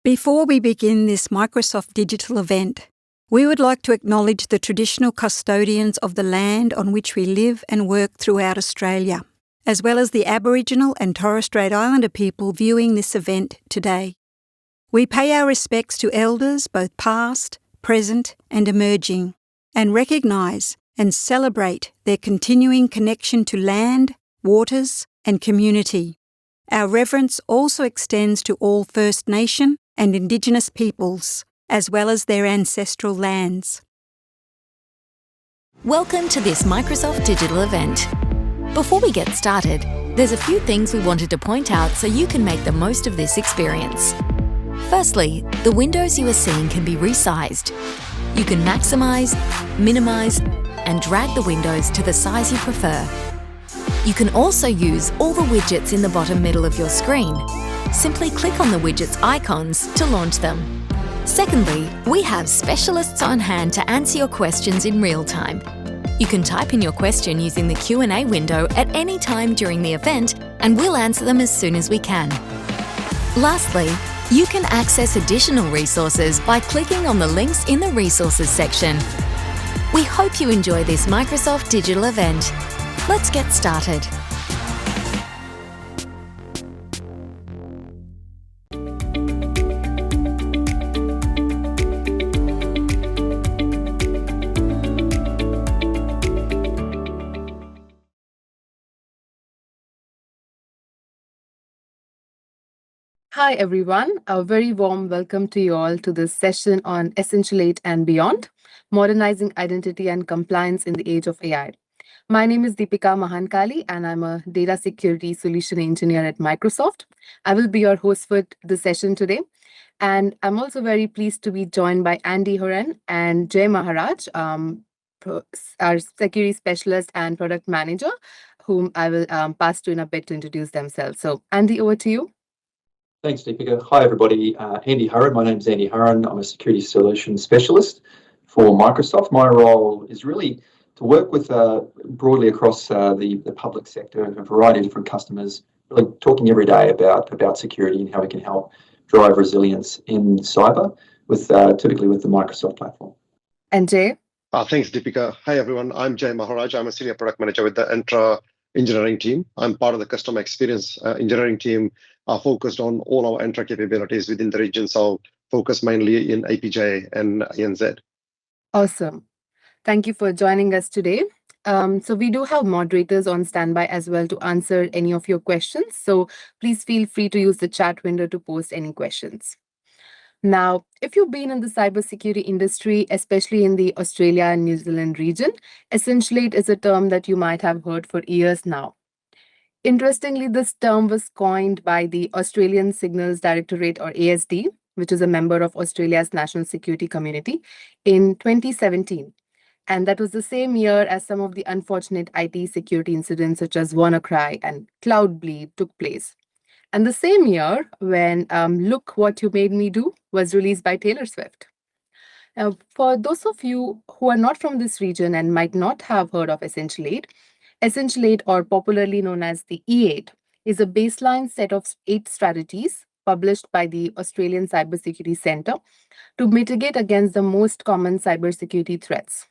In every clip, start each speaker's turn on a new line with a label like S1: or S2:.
S1: Before we begin this Microsoft Digital event, we would like to acknowledge the traditional custodians of the land on which we live and work throughout Australia, as well as the Aboriginal and Torres Strait Islander people viewing this event today. We pay our respects to elders both past, present and emerging, and recognise and celebrate their continuing connection to land, waters and community. Our reverence also extends to all First Nation and Indigenous peoples, as well as their ancestral lands.
S2: Welcome to this Microsoft Digital event. Before we get started, there's a few things we wanted to point out so you can make the most of this experience. Firstly, the windows you are seeing can be resized. You can maximise, minimise, and drag the windows to the size you prefer. You can also use all the widgets in the bottom middle of your screen. Simply click on the widgets icons to launch them. Secondly, we have specialists on hand to answer your questions in real time. You can type in your question using the Q&A window at any time during the event, and we'll answer them as soon as we can. Lastly, you can access additional resources by clicking on the links in the resources section. We hope you enjoy this Microsoft Digital event. Let's get started.
S3: Hi everyone, a very warm welcome to you all to this session on Essential 8 and beyond, modernizing identity and compliance in the age of AI. My name is Deepika Mahankali and I'm a data security solution engineer at Microsoft. I will be your host for the session today. And I'm also very pleased to be joined by Andy Horan and Jay Maharaj, our security specialist and product manager, whom I will pass to in a bit to introduce themselves. So Andy, over to you.
S4: Thanks, Deepika. Hi, everybody. Andy Hurren. My name's Andy Hurren. I'm a security solutions specialist for Microsoft. My role is really to work with broadly across the public sector, a variety of different customers, really talking every day about security and how we can help drive resilience in cyber, with typically with the Microsoft platform.
S3: And Jay?
S5: Thanks, Deepika. Hi, everyone. I'm Jay Maharaj. I'm a senior product manager with the Entra engineering team. I'm part of the customer experience engineering team, focused on all our Entra capabilities within the region. So focus mainly in APJ and ANZ.
S3: Awesome. Thank you for joining us today. So we do have moderators on standby as well to answer any of your questions. So please feel free to use the chat window to post any questions. Now, if you've been in the cybersecurity industry, especially in the Australia and New Zealand region, Essential 8 is a term that you might have heard for years now. Interestingly, this term was coined by the Australian Signals Directorate, or ASD, which is a member of Australia's national security community, in 2017. And that was the same year as some of the unfortunate IT security incidents such as WannaCry and Cloudbleed took place. And the same year when Look What You Made Me Do was released by Taylor Swift. Now, for those of you who are not from this region and might not have heard of Essential 8, Essential 8, or popularly known as the E8, is a baseline set of 8 strategies published by the Australian Cybersecurity Centre to mitigate against the most common cybersecurity threats.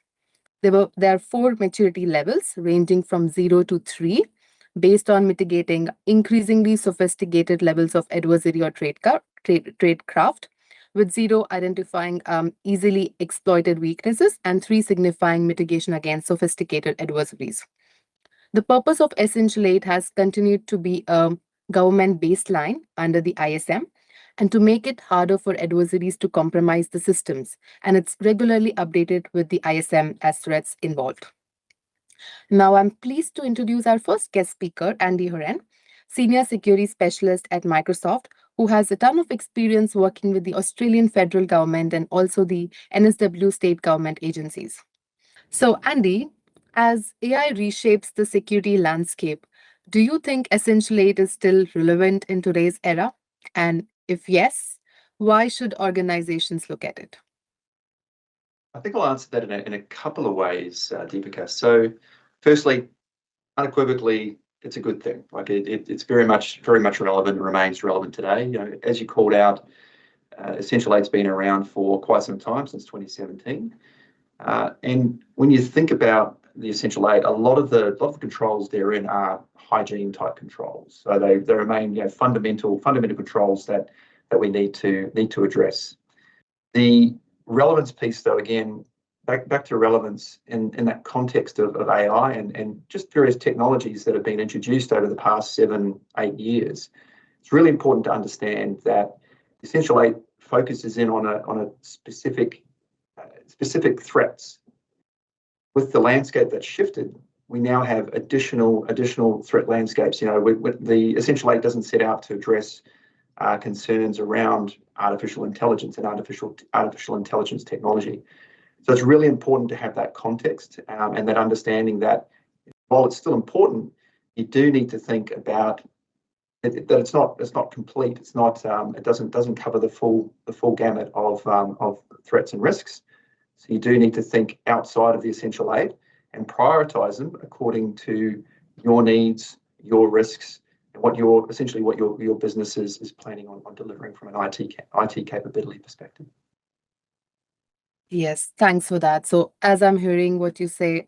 S3: There are 4 maturity levels ranging from 0 to 3, based on mitigating increasingly sophisticated levels of adversary or tradecraft, with 0 identifying easily exploited weaknesses and 3 signifying mitigation against sophisticated adversaries. The purpose of Essential 8 has continued to be a government baseline under the ISM and to make it harder for adversaries to compromise the systems. And it's regularly updated with the ISM as threats involved. Now, I'm pleased to introduce our first guest speaker, Andy Horan, Senior Security Specialist at Microsoft, who has a ton of experience working with the Australian federal government and also the NSW state government agencies. So, Andy, as AI reshapes the security landscape, do you think Essential 8 is still relevant in today's era? And if yes, why should organizations look at it?
S4: I think I'll answer that in a couple of ways, Deepika. So, firstly, unequivocally, it's a good thing. Like it's very much relevant and remains relevant today. As you called out, Essential 8's been around for quite some time, since 2017. And when you think about the Essential 8, a lot of the controls therein are hygiene type controls. So they remain fundamental controls that we need to address. The relevance piece, though, again, back to relevance in that context of AI and just various technologies that have been introduced over the past 7-8 years. It's really important to understand that Essential 8 focuses in on a specific threats. With the landscape that's shifted, we now have additional threat landscapes. The Essential 8 doesn't set out to address concerns around artificial intelligence and artificial intelligence technology. So it's really important to have that context and that understanding that while it's still important, you do need to think about that it's not complete. It's not it doesn't cover the full gamut of threats and risks. So you do need to think outside of the Essential 8 and prioritize them according to your needs, your risks, and what your business is planning on delivering from an IT capability perspective.
S3: Yes, thanks for that. So as I'm hearing what you say,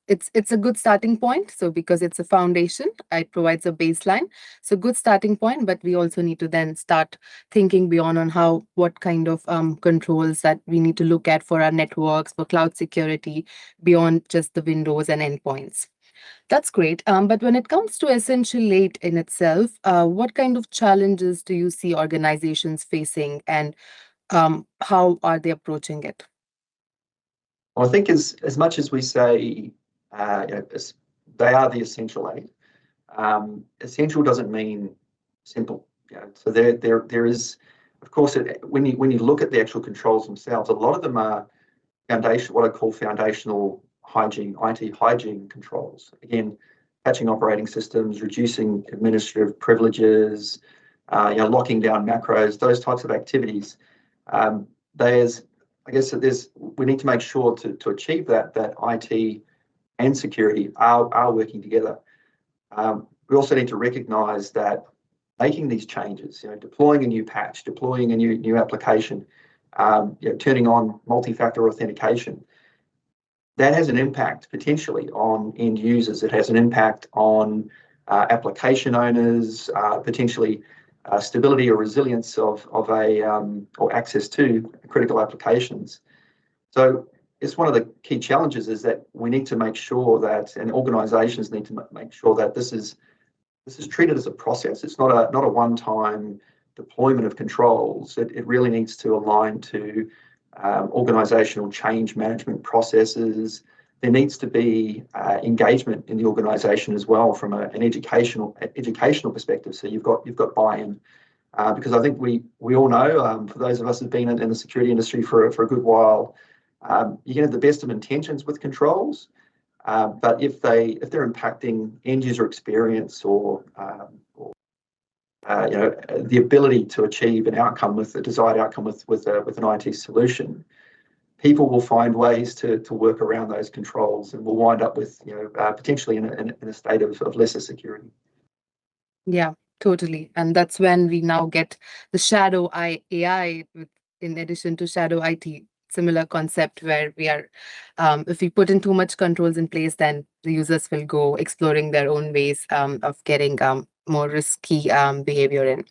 S3: it's a good starting point. So because it's a foundation, it provides a baseline. So good starting point, but we also need to then start thinking beyond on what kind of controls that we need to look at for our networks, for cloud security, beyond just the Windows and endpoints. That's great. But when it comes to Essential 8 in itself, what kind of challenges do you see organizations facing, and how are they approaching it?
S4: Well, I think as much as we say they are the Essential 8, essential doesn't mean simple. So there is, of course, when you look at the actual controls themselves, a lot of them are what I call foundational hygiene, IT hygiene controls. Again, patching operating systems, reducing administrative privileges, locking down macros, those types of activities. We need to make sure to achieve that IT and security are working together. We also need to recognise that making these changes, deploying a new patch, deploying a new application, turning on multi-factor authentication, that has an impact potentially on end users. It has an impact on application owners, potentially stability or resilience of or access to critical applications. So it's one of the key challenges is that we need to make sure that, and organisations need to make sure that this is treated as a process. It's not a one-time deployment of controls. It really needs to align to organisational change management processes. There needs to be engagement in the organisation as well from an educational perspective. So you've got buy-in, because I think we all know, for those of us who've been in the security industry for a good while, you can have the best of intentions with controls, but if they're impacting end user experience or the ability to achieve an outcome with a desired outcome with an IT solution, people will find ways to work around those controls, and will wind up with potentially in a state of lesser security. Yeah,
S3: totally. And that's when we now get the shadow AI in addition to shadow IT. Similar concept where we are, if we put in too much controls in place, then the users will go exploring their own ways of getting more risky behavior in.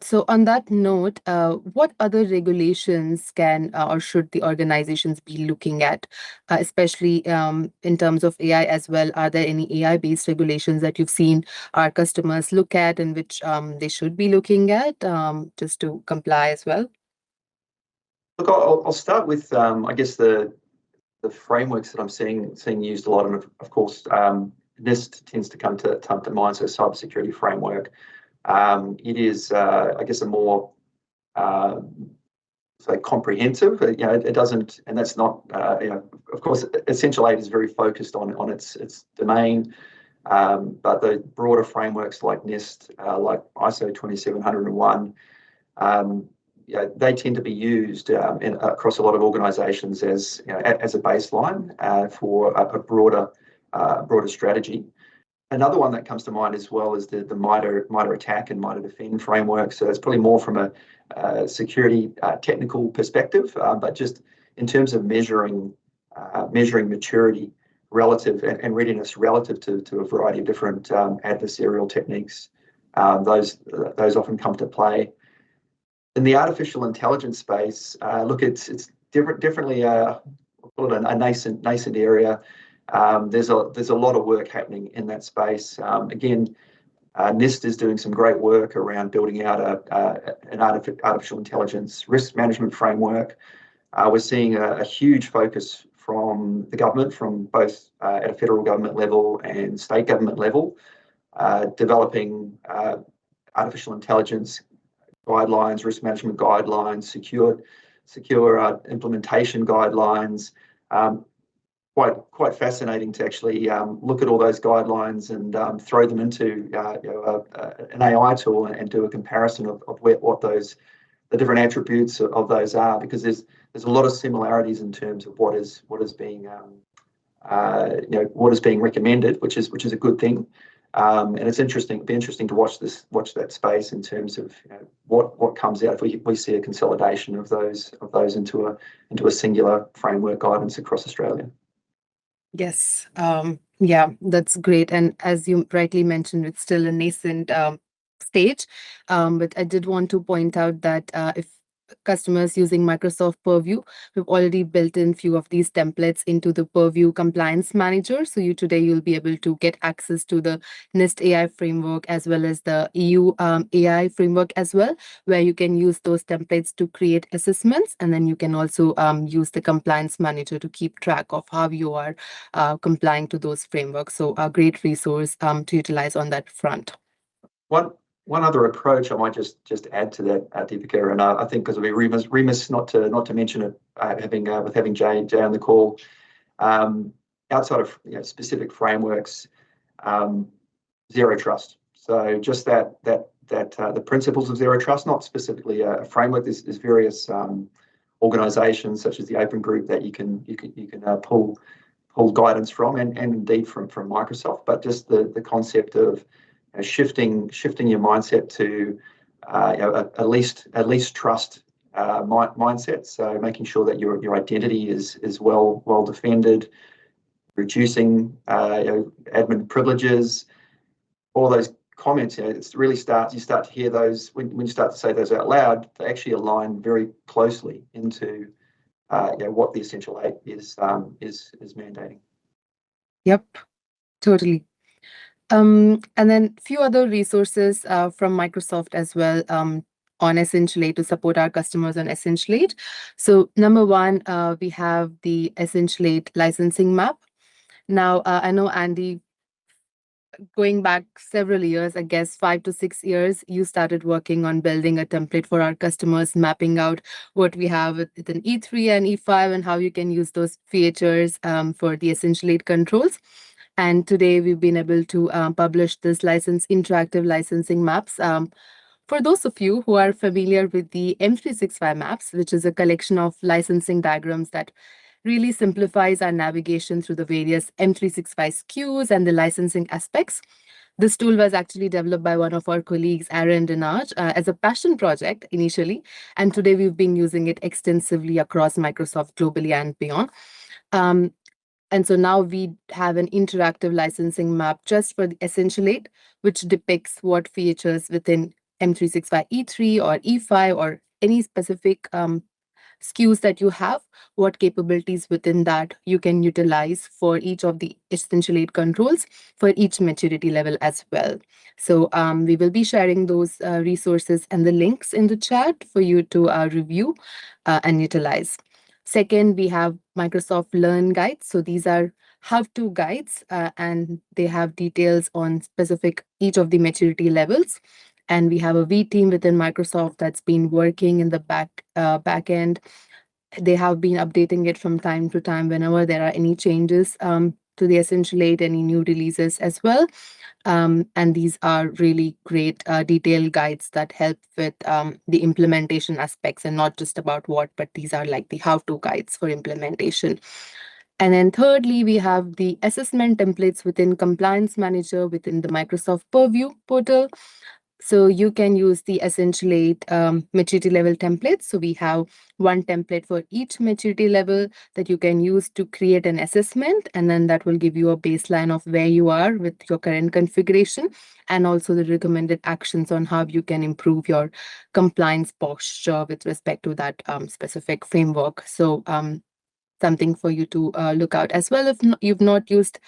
S3: So on that note, what other regulations can or should the organizations be looking at, especially in terms of AI as well? Are there any AI-based regulations that you've seen our customers look at and which they should be looking at just to comply as well?
S4: Look, I'll start with I guess the frameworks that I'm seeing used a lot, and of course NIST tends to come to mind. So cybersecurity framework. It is I guess a more comprehensive. It doesn't, and that's not of course Essential 8 is very focused on its domain, but the broader frameworks like NIST, like ISO 27001. They tend to be used across a lot of organisations as a baseline for a broader strategy. Another one that comes to mind as well is the MITRE ATT&CK and MITRE DEFEND framework. So it's probably more from a security technical perspective, but just in terms of measuring maturity relative and readiness relative to a variety of different adversarial techniques. Those often come to play. In the artificial intelligence space, look, it's definitely a nascent area. There's a lot of work happening in that space. Again, NIST is doing some great work around building out an artificial intelligence risk management framework. We're seeing a huge focus from the government, from both at a federal government level and state government level, developing artificial intelligence guidelines, risk management guidelines, secure implementation guidelines. Quite fascinating to actually look at all those guidelines and throw them into an AI tool and do a comparison of what the different attributes of those are, because there's a lot of similarities in terms of what is being recommended, which is a good thing. And it's interesting to watch that space in terms of what comes out if we see a consolidation of those into a singular framework guidance across Australia.
S3: Yes. Yeah, that's great. And as you rightly mentioned, it's still a nascent stage. But I did want to point out that if customers using Microsoft Purview, we've already built in few of these templates into the Purview Compliance Manager. So you'll be able to get access to the NIST AI framework as well as the EU AI framework as well, where you can use those templates to create assessments. And then you can also use the Compliance Manager to keep track of how you are complying to those frameworks. So a great resource to utilize on that front.
S4: One other approach I might just add to that, Deepika, and I think because I'd be remiss not to mention it, having Jay on the call, outside of specific frameworks, zero trust. So just that the principles of zero trust, not specifically a framework. There's various organisations such as the Open Group that you can pull guidance from, and indeed from Microsoft. But just the concept of shifting your mindset to at least trust mindset. So making sure that your identity is well defended, reducing admin privileges, all those comments. It's really you start to hear those when you start to say those out loud. They actually align very closely into what the Essential 8 is mandating.
S3: Yep, totally. And then a few other resources from Microsoft as well on Essential 8 to support our customers on Essential 8. So number one, we have the Essential 8 licensing map. Now, I know, Andy, going back several years, I guess 5 to 6 years, you started working on building a template for our customers, mapping out what we have within E3 and E5 and how you can use those features for the Essential 8 controls. And today we've been able to publish this interactive licensing maps. For those of you who are familiar with the M365 maps, which is a collection of licensing diagrams that really simplifies our navigation through the various M365 SKUs and the licensing aspects. This tool was actually developed by one of our colleagues, Aaron Denarge, as a passion project initially. And today we've been using it extensively across Microsoft globally and beyond. And so now we have an interactive licensing map just for the Essential 8, which depicts what features within M365 E3 or E5 or any specific SKUs that you have, what capabilities within that you can utilize for each of the Essential 8 controls for each maturity level as well. So we will be sharing those resources and the links in the chat for you to review and utilize. Second, we have Microsoft Learn Guides. So these are how-to guides, and they have details on specific each of the maturity levels. And we have a V team within Microsoft that's been working in the back end. They have been updating it from time to time whenever there are any changes to the Essential 8, any new releases as well. And these are really great detailed guides that help with the implementation aspects, and not just about what, but these are like the how-to guides for implementation. And then thirdly, we have the assessment templates within Compliance Manager within the Microsoft Purview portal. So you can use the Essentialate maturity level templates. So we have one template for each maturity level that you can use to create an assessment. And then that will give you a baseline of where you are with your current configuration and also the recommended actions on how you can improve your compliance posture with respect to that specific framework. So something for you to look out as well. If you've not used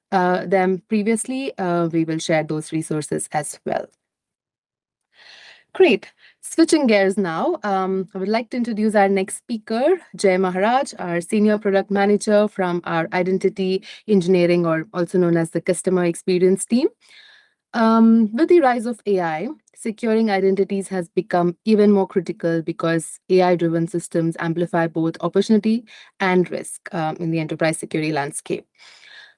S3: them previously, we will share those resources as well. Great. Switching gears now, I would like to introduce our next speaker, Jay Maharaj, our Senior Product Manager from our Identity Engineering, or also known as the Customer Experience team. With the rise of AI, securing identities has become even more critical because AI-driven systems amplify both opportunity and risk in the enterprise security landscape.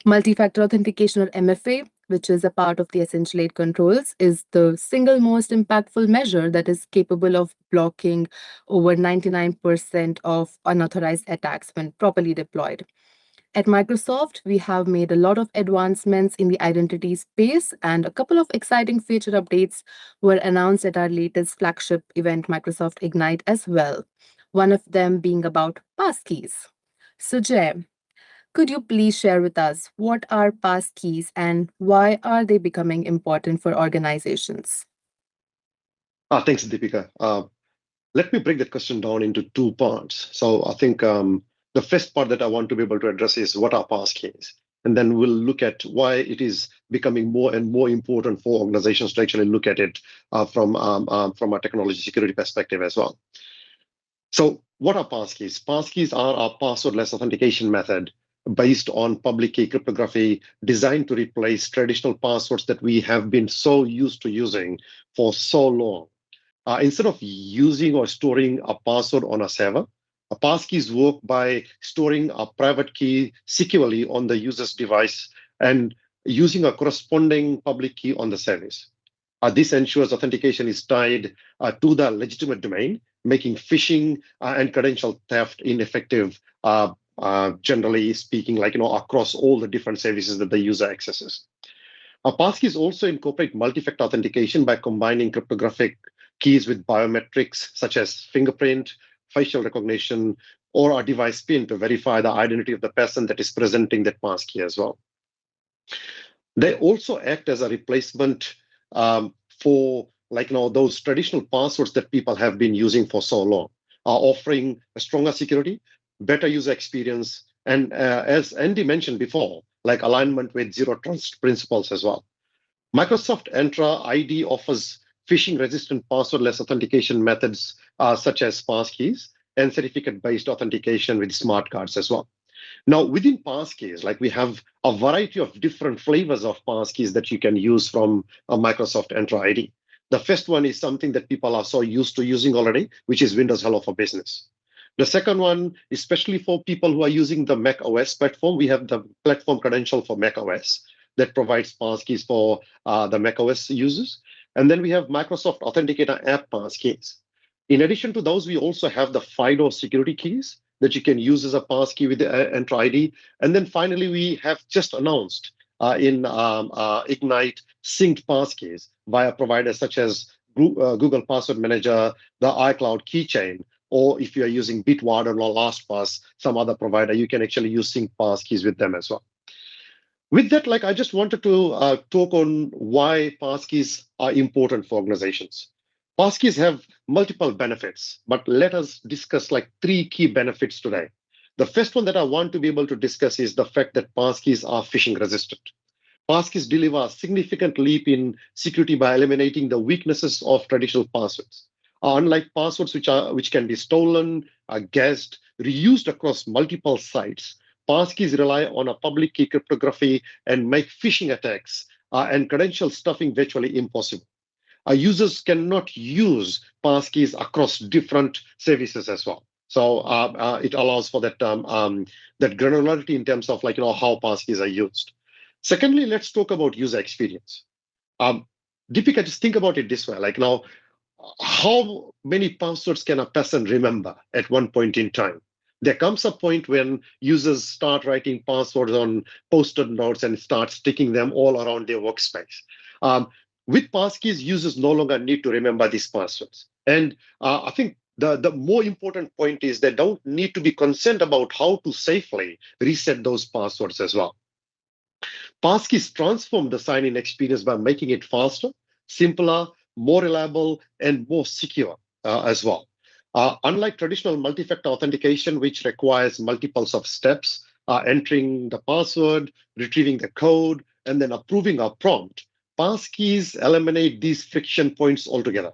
S3: Multi-factor authentication, or MFA, which is a part of the Essentialate controls, is the single most impactful measure that is capable of blocking over 99% of unauthorized attacks when properly deployed. At Microsoft, we have made a lot of advancements in the identity space, and a couple of exciting feature updates were announced at our latest flagship event, Microsoft Ignite, as well. One of them being about passkeys. So, Jay, could you please share with us what are passkeys and why are they becoming important for organizations?
S5: Thanks, Deepika. Let me break that question down into two parts. So I think the first part that I want to be able to address is what are passkeys? And then we'll look at why it is becoming more and more important for organizations to actually look at it from a technology security perspective as well. So what are passkeys? Passkeys are our passwordless authentication method based on public key cryptography designed to replace traditional passwords that we have been so used to using for so long. Instead of using or storing a password on a server, passkeys work by storing a private key securely on the user's device and using a corresponding public key on the service. This ensures authentication is tied to the legitimate domain, making phishing and credential theft ineffective, generally speaking, across all the different services that the user accesses. Passkeys also incorporate multi-factor authentication by combining cryptographic keys with biometrics such as fingerprint, facial recognition, or a device pin to verify the identity of the person that is presenting that passkey as well. They also act as a replacement for those traditional passwords that people have been using for so long, offering a stronger security, better user experience, and as Andy mentioned before, alignment with zero trust principles as well. Microsoft Entra ID offers phishing-resistant passwordless authentication methods such as passkeys and certificate-based authentication with smart cards as well. Now, within passkeys, we have a variety of different flavors of passkeys that you can use from Microsoft Entra ID. The first one is something that people are so used to using already, which is Windows Hello for Business. The second one, especially for people who are using the Mac OS platform, we have the platform credential for Mac OS that provides passkeys for the Mac OS users. And then we have Microsoft Authenticator app passkeys. In addition to those, we also have the FIDO security keys that you can use as a passkey with the Entra ID. And then finally, we have just announced in Ignite synced passkeys via providers such as Google Password Manager, the iCloud Keychain, or if you are using Bitwarden or LastPass, some other provider, you can actually use synced passkeys with them as well. With that, I just wanted to talk on why passkeys are important for organizations. Passkeys have multiple benefits, but let us discuss three key benefits today. The first one that I want to be able to discuss is the fact that passkeys are phishing resistant. Passkeys deliver a significant leap in security by eliminating the weaknesses of traditional passwords. Unlike passwords which can be stolen, guessed, reused across multiple sites, passkeys rely on a public key cryptography and make phishing attacks and credential stuffing virtually impossible. Users cannot use passkeys across different services as well. So it allows for that granularity in terms of how passkeys are used. Secondly, let's talk about user experience. Deepika, just think about it this way. How many passwords can a person remember at one point in time? There comes a point when users start writing passwords on post-it notes and start sticking them all around their workspace. With passkeys, users no longer need to remember these passwords. And I think the more important point is they don't need to be concerned about how to safely reset those passwords as well. Passkeys transform the sign-in experience by making it faster, simpler, more reliable, and more secure as well. Unlike traditional multi-factor authentication, which requires multiples of steps, entering the password, retrieving the code, and then approving a prompt, passkeys eliminate these friction points altogether.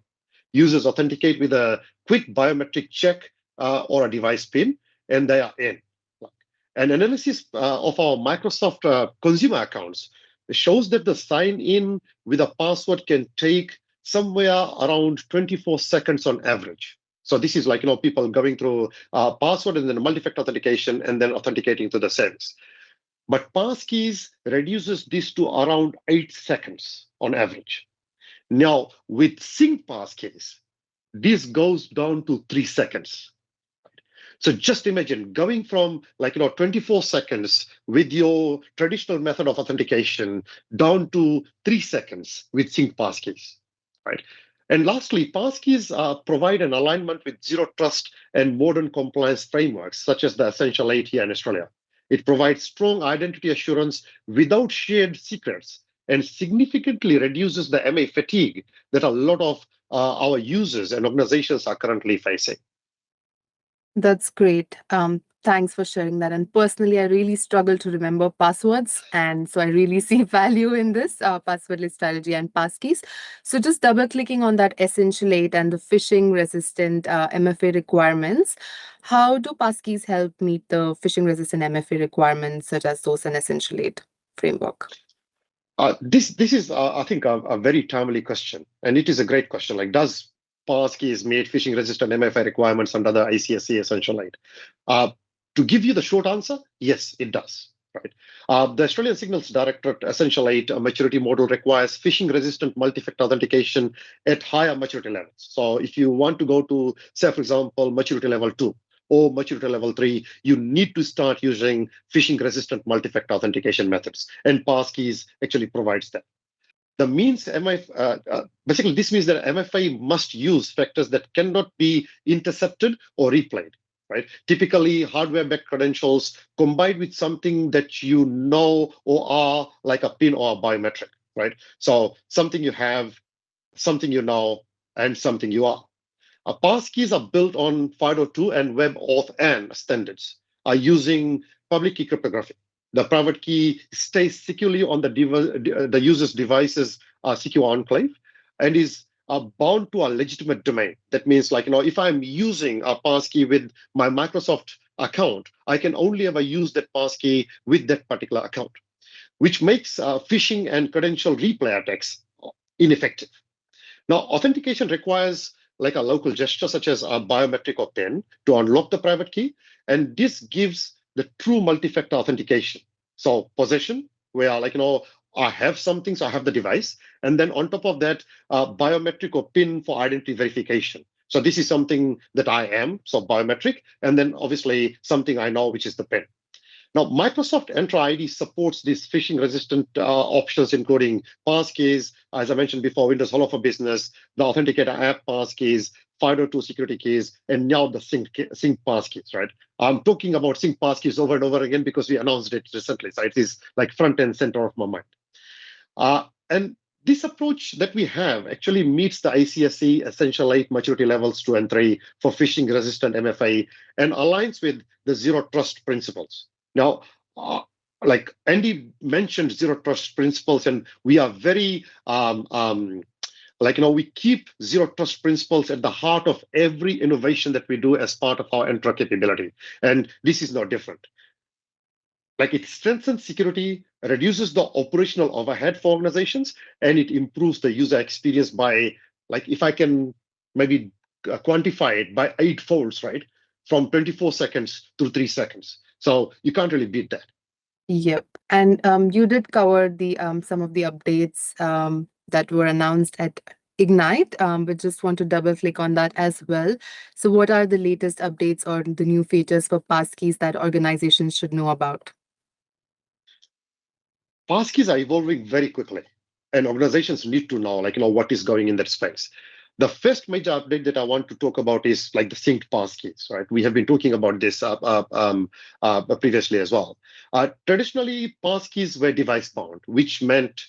S5: Users authenticate with a quick biometric check or a device PIN, and they are in. An analysis of our Microsoft consumer accounts shows that the sign-in with a password can take somewhere around 24 seconds on average. So this is like, people going through password and then multi-factor authentication and then authenticating to the service. But passkeys reduces this to around 8 seconds on average. Now, with sync passkeys, this goes down to 3 seconds. So just imagine going from 24 seconds with your traditional method of authentication down to 3 seconds with sync passkeys, right? And lastly, passkeys provide an alignment with zero trust and modern compliance frameworks, such as the Essential 8 here in Australia. It provides strong identity assurance without shared secrets and significantly reduces the MA fatigue that a lot of our users and organizations are currently facing.
S3: That's great. Thanks for sharing that. And personally, I really struggle to remember passwords. And so I really see value in this passwordless strategy and passkeys. So just double clicking on that Essential 8 and the phishing resistant MFA requirements, how do passkeys help meet the phishing resistant MFA requirements such as those in Essential 8 framework?
S5: This is, I think, a very timely question. And it is a great question. Does passkeys meet phishing resistant MFA requirements under the ICSC Essential 8? To give you the short answer, yes, it does. Right. The Australian Signals Directorate Essential 8 maturity model requires phishing-resistant multi-factor authentication at higher maturity levels. So if you want to go to, say, for example, maturity level 2 or maturity level 3, you need to start using phishing-resistant multi-factor authentication methods, and passkeys actually provides that. The means basically this means that MFA must use factors that cannot be intercepted or replayed. Right? Typically, hardware-backed credentials combined with something that you know or are, like a PIN or a biometric, right? So something you have, something you know, and something you are. Passkeys are built on FIDO2 and WebAuthn standards, are using public key cryptography. The private key stays securely on the user's device's secure enclave and is bound to a legitimate domain. That means, if I'm using a passkey with my Microsoft account, I can only ever use that passkey with that particular account, which makes phishing and credential replay attacks ineffective. Now, authentication requires a local gesture, such as a biometric or PIN, to unlock the private key, and this gives the true multi-factor authentication. So possession, where I have something, so I have the device. And then on top of that, biometric or PIN for identity verification. So this is something that I am, so biometric, and then obviously something I know, which is the PIN. Now, Microsoft Entra ID supports these phishing-resistant options, including passkeys, as I mentioned before, Windows Hello for Business, the Authenticator app passkeys, FIDO2 security keys, and now the sync passkeys, right? I'm talking about sync passkeys over and over again because we announced it recently, so it is front and center of my mind. And this approach that we have actually meets the ICSC Essential 8 maturity levels 2 and 3 for phishing-resistant MFA and aligns with the zero trust principles. Now, Andy mentioned zero trust principles, and we are very, we keep zero trust principles at the heart of every innovation that we do as part of our Entra capability. And this is no different. It strengthens security, reduces the operational overhead for organizations, and it improves the user experience by, if I can maybe quantify it, by 8 folds, right? From 24 seconds to 3 seconds. So you can't really beat that.
S3: Yep. And you did cover the some of the updates that were announced at Ignite, but just want to double click on that as well. So what are the latest updates or the new features for passkeys that organizations should know about?
S5: Passkeys are evolving very quickly, and organizations need to know, what is going in that space. The first major update that I want to talk about is like the synced passkeys, right? We have been talking about this previously as well. Traditionally, passkeys were device bound, which meant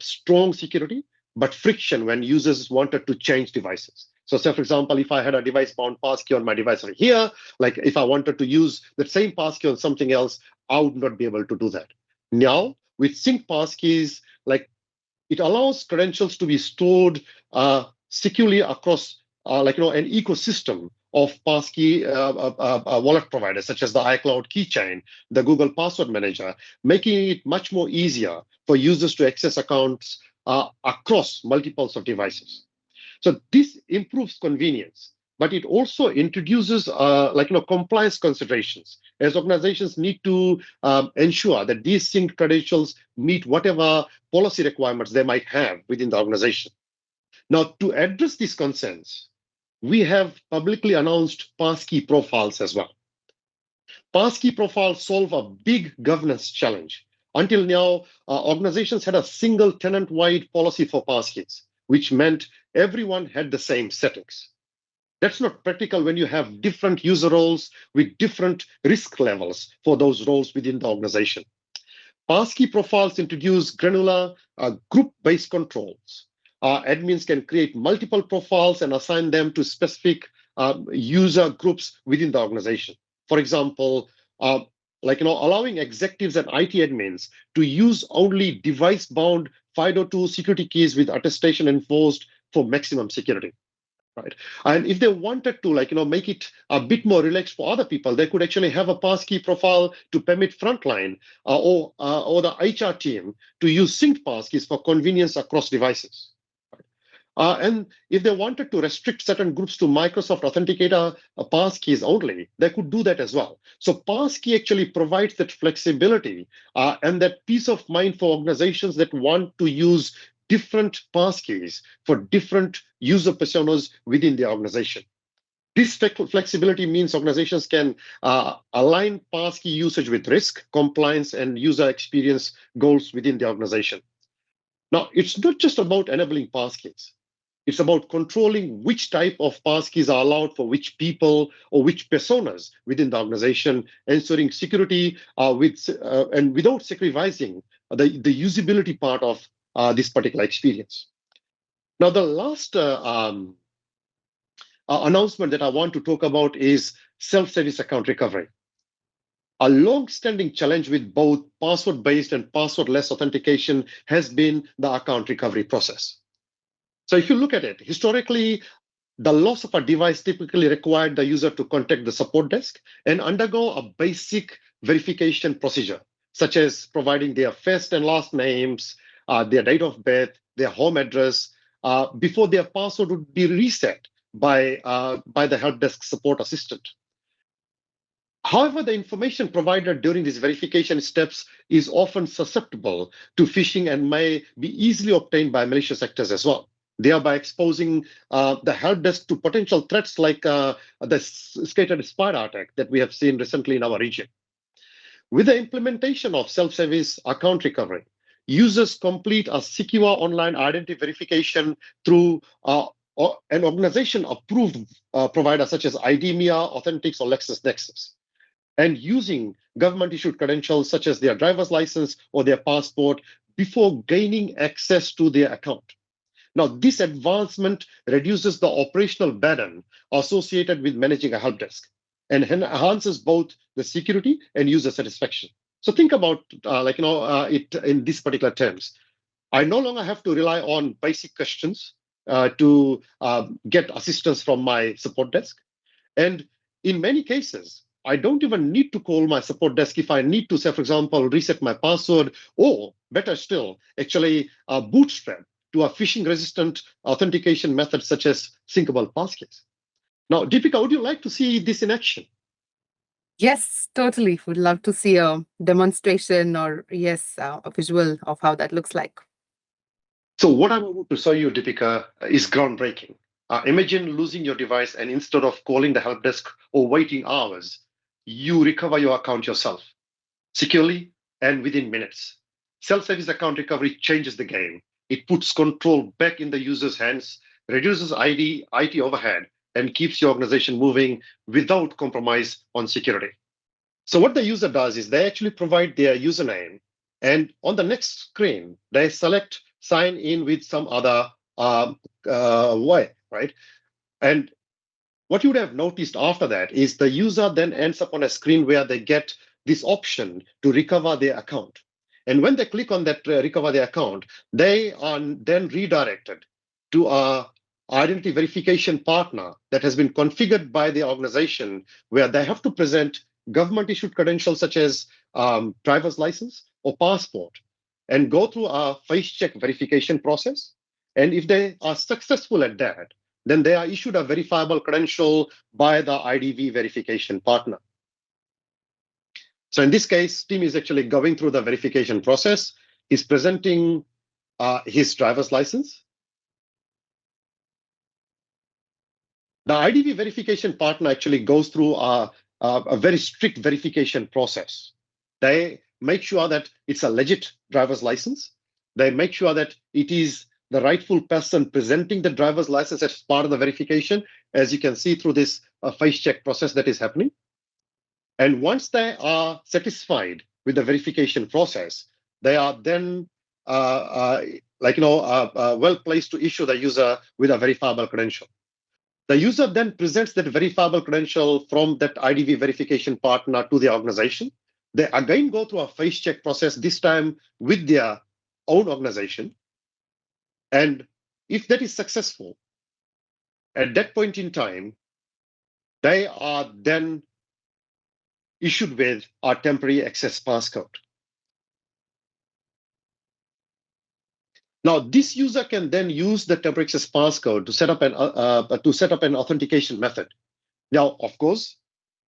S5: strong security, but friction when users wanted to change devices. So say, for example, if I had a device-bound passkey on my device over here, like if I wanted to use that same passkey on something else, I would not be able to do that. Now, with sync passkeys, like it allows credentials to be stored securely across an ecosystem of passkey wallet providers such as the iCloud keychain, the Google Password Manager, making it much more easier for users to access accounts across multiples of devices. So this improves convenience, but it also introduces compliance considerations, as organizations need to ensure that these synced credentials meet whatever policy requirements they might have within the organization. Now, to address these concerns, we have publicly announced passkey profiles as well. Passkey profiles solve a big governance challenge. Until now, organizations had a single tenant-wide policy for passkeys, which meant everyone had the same settings. That's not practical when you have different user roles with different risk levels for those roles within the organization. Passkey profiles introduce granular group-based controls. Admins can create multiple profiles and assign them to specific user groups within the organization. For example, allowing executives and IT admins to use only device-bound FIDO2 security keys with attestation enforced for maximum security. Right. And if they wanted to, make it a bit more relaxed for other people, they could actually have a passkey profile to permit frontline or the HR team to use synced passkeys for convenience across devices. And if they wanted to restrict certain groups to Microsoft Authenticator passkeys only, they could do that as well. So passkey actually provides that flexibility and that peace of mind for organizations that want to use different passkeys for different user personas within the organization. This flexibility means organizations can align passkey usage with risk, compliance, and user experience goals within the organization. Now, it's not just about enabling passkeys. It's about controlling which type of passkeys are allowed for which people or which personas within the organization, ensuring security and without sacrificing the usability part of this particular experience. Now, the last announcement that I want to talk about is self-service account recovery. A long-standing challenge with both password-based and password-less authentication has been the account recovery process. So if you look at it, historically, the loss of a device typically required the user to contact the support desk and undergo a basic verification procedure, such as providing their first and last names, their date of birth, their home address, before their password would be reset by the help desk support assistant. However, the information provided during these verification steps is often susceptible to phishing and may be easily obtained by malicious actors as well, thereby exposing the help desk to potential threats like the skated spider attack that we have seen recently in our region. With the implementation of self-service account recovery, users complete a secure online identity verification through an organization-approved provider such as IDEMIA, Authentics, or LexisNexis, and using government-issued credentials such as their driver's license or their passport before gaining access to their account. Now, this advancement reduces the operational burden associated with managing a help desk and enhances both the security and user satisfaction. So think about it in these particular terms. I no longer have to rely on basic questions to get assistance from my support desk. And in many cases, I don't even need to call my support desk if I need to, say, for example, reset my password, or better still, actually bootstrap to a phishing-resistant authentication method such as syncable passkeys. Now, Deepika, would you like to see this in action?
S3: Yes, totally. Would love to see a demonstration or, yes, a visual of how that looks like.
S5: So what I'm about to show you, Deepika, is groundbreaking. Imagine losing your device and instead of calling the help desk or waiting hours, you recover your account yourself securely and within minutes. Self-service account recovery changes the game. It puts control back in the user's hands, reduces IT overhead, and keeps your organization moving without compromise on security. So what the user does is they actually provide their username, and on the next screen, they select sign in with some other way, right? And what you would have noticed after that is the user then ends up on a screen where they get this option to recover their account. And when they click on that recover their account, they are then redirected to a identity verification partner that has been configured by the organization, where they have to present government issued credentials such as driver's license or passport and go through a face check verification process. And if they are successful at that, then they are issued a verifiable credential by the IDV verification partner. So in this case, Tim is actually going through the verification process. He's presenting his driver's license. The IDV verification partner actually goes through a very strict verification process. They make sure that it's a legit driver's license. They make sure that it is the rightful person presenting the driver's license as part of the verification, as you can see through this face check process that is happening. And once they are satisfied with the verification process, they are then well placed to issue the user with a verifiable credential. The user then presents that verifiable credential from that IDV verification partner to the organization. They again go through a face check process, this time with their own organization. And if that is successful, at that point in time, they are then issued with a temporary access passcode. Now, this user can then use the temporary access passcode to set up an authentication method. Now, of course,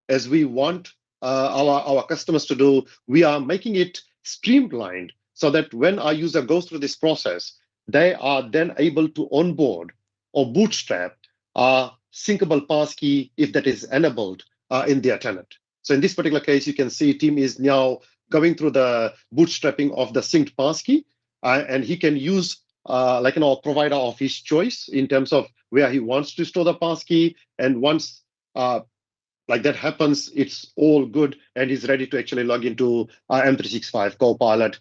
S5: as we want our customers to do, we are making it streamlined so that when our user goes through this process, they are then able to onboard or bootstrap a syncable passkey if that is enabled in their tenant. So in this particular case, you can see Tim is now going through the bootstrapping of the synced passkey, and he can use provider of his choice in terms of where he wants to store the passkey. And once that happens, it's all good, and he's ready to actually log into M365 Copilot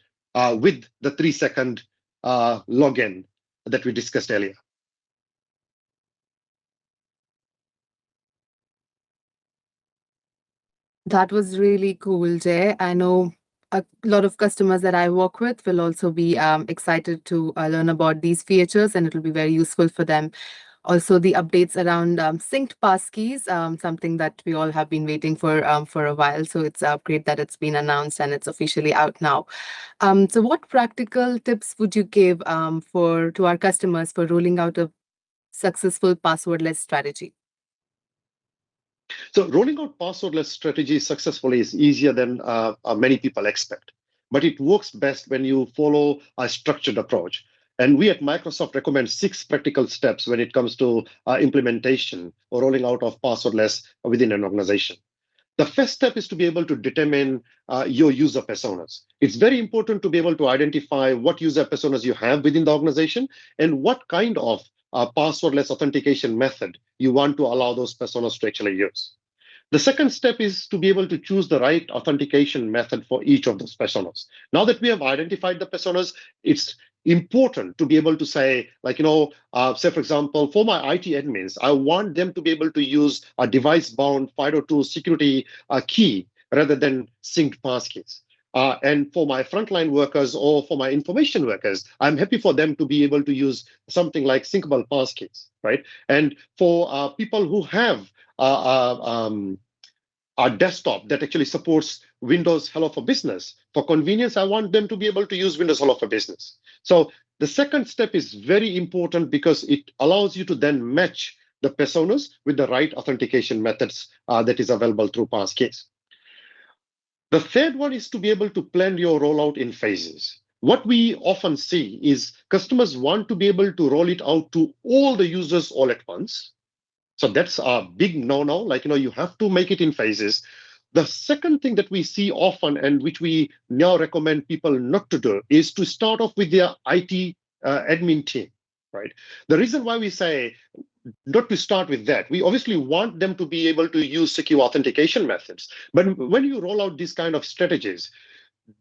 S5: with the 3-second login that we discussed earlier.
S3: That was really cool, Jay. I know a lot of customers that I work with will also be excited to learn about these features, and it will be very useful for them. Also, the updates around synced passkeys, something that we all have been waiting for a while. So it's great that it's been announced and it's officially out now. So what practical tips would you give to our customers for rolling out a successful passwordless strategy?
S5: So rolling out passwordless strategies successfully is easier than many people expect, but it works best when you follow a structured approach. And we at Microsoft recommend 6 practical steps when it comes to implementation or rolling out of passwordless within an organization. The first step is to be able to determine your user personas. It's very important to be able to identify what user personas you have within the organization and what kind of passwordless authentication method you want to allow those personas to actually use. The second step is to be able to choose the right authentication method for each of those personas. Now that we have identified the personas, it's important to be able to say, say, for example, for my IT admins, I want them to be able to use a device-bound FIDO2 security key rather than synced passkeys. And for my frontline workers or for my information workers, I'm happy for them to be able to use something like syncable passkeys, right? And for people who have a desktop that actually supports Windows Hello for Business, for convenience, I want them to be able to use Windows Hello for Business. So the second step is very important because it allows you to then match the personas with the right authentication methods that is available through passkeys. The third one is to be able to plan your rollout in phases. What we often see is customers want to be able to roll it out to all the users all at once. So that's a big no-no. Like, you have to make it in phases. The second thing that we see often, and which we now recommend people not to do, is to start off with their IT admin team, right? The reason why we say not to start with that, we obviously want them to be able to use secure authentication methods. But when you roll out these kind of strategies,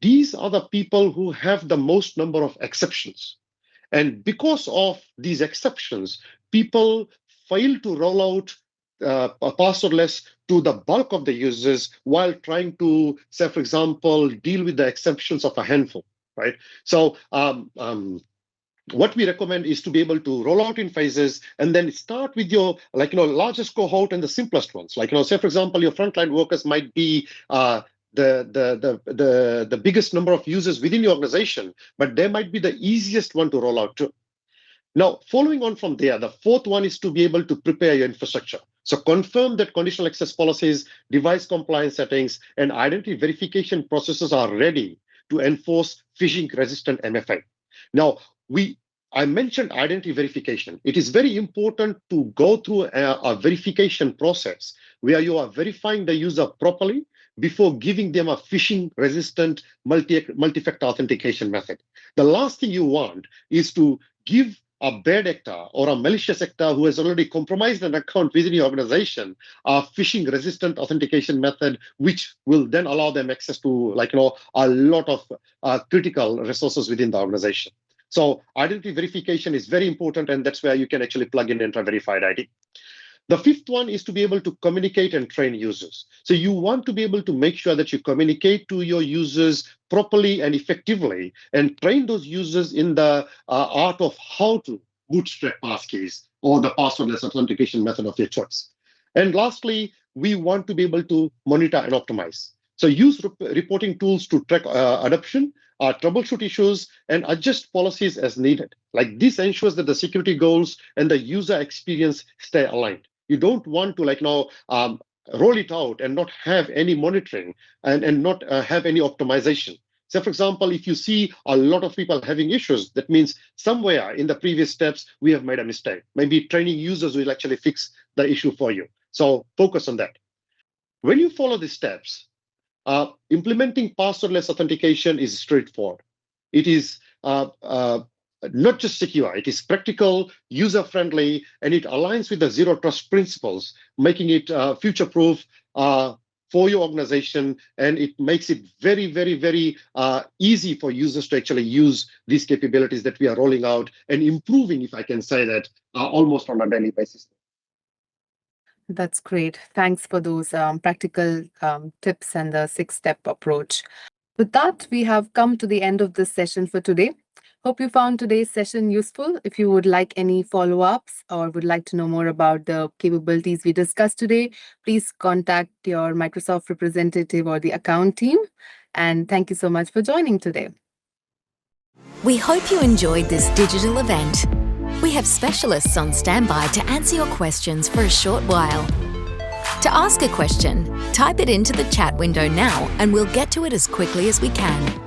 S5: these are the people who have the most number of exceptions. And because of these exceptions, people fail to roll out passwordless to the bulk of the users while trying to, say, for example, deal with the exceptions of a handful, right? So what we recommend is to be able to roll out in phases and then start with your largest cohort and the simplest ones. Say, for example, your frontline workers might be the biggest number of users within your organization, but they might be the easiest one to roll out to. Now, following on from there, the fourth one is to be able to prepare your infrastructure. So confirm that conditional access policies, device compliance settings, and identity verification processes are ready to enforce phishing-resistant MFA. Now, I mentioned identity verification. It is very important to go through a verification process where you are verifying the user properly before giving them a phishing-resistant multi-factor authentication method. The last thing you want is to give a bad actor or a malicious actor who has already compromised an account within your organization a phishing-resistant authentication method, which will then allow them access to a lot of critical resources within the organization. So identity verification is very important, and that's where you can actually plug in Entra Verified ID. The fifth one is to be able to communicate and train users. So you want to be able to make sure that you communicate to your users properly and effectively and train those users in the art of how to bootstrap passkeys or the passwordless authentication method of your choice. And lastly, we want to be able to monitor and optimize. So use reporting tools to track adoption, troubleshoot issues, and adjust policies as needed. This ensures that the security goals and the user experience stay aligned. You don't want to roll it out and not have any monitoring and not have any optimization. So, for example, if you see a lot of people having issues, that means somewhere in the previous steps, we have made a mistake. Maybe training users will actually fix the issue for you. So focus on that. When you follow these steps, implementing passwordless authentication is straightforward. It is not just secure, it is practical, user-friendly, and it aligns with the zero trust principles, making it future-proof for your organization, and it makes it very, very, very easy for users to actually use these capabilities that we are rolling out and improving, if I can say that, almost on a daily basis.
S3: That's great. Thanks for those practical tips and the 6-step approach. With that, we have come to the end of this session for today. Hope you found today's session useful. If you would like any follow-ups or would like to know more about the capabilities we discussed today, please contact your Microsoft representative or the account team. And thank you so much for joining today.
S2: We hope you enjoyed this digital event. We have specialists on standby to answer your questions for a short while. To ask a question, type it into the chat window now and we'll get to it as quickly as we can.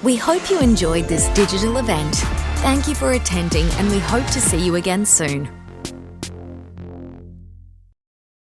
S2: We hope you enjoyed this digital event. Thank you for attending, and we hope to see you again soon.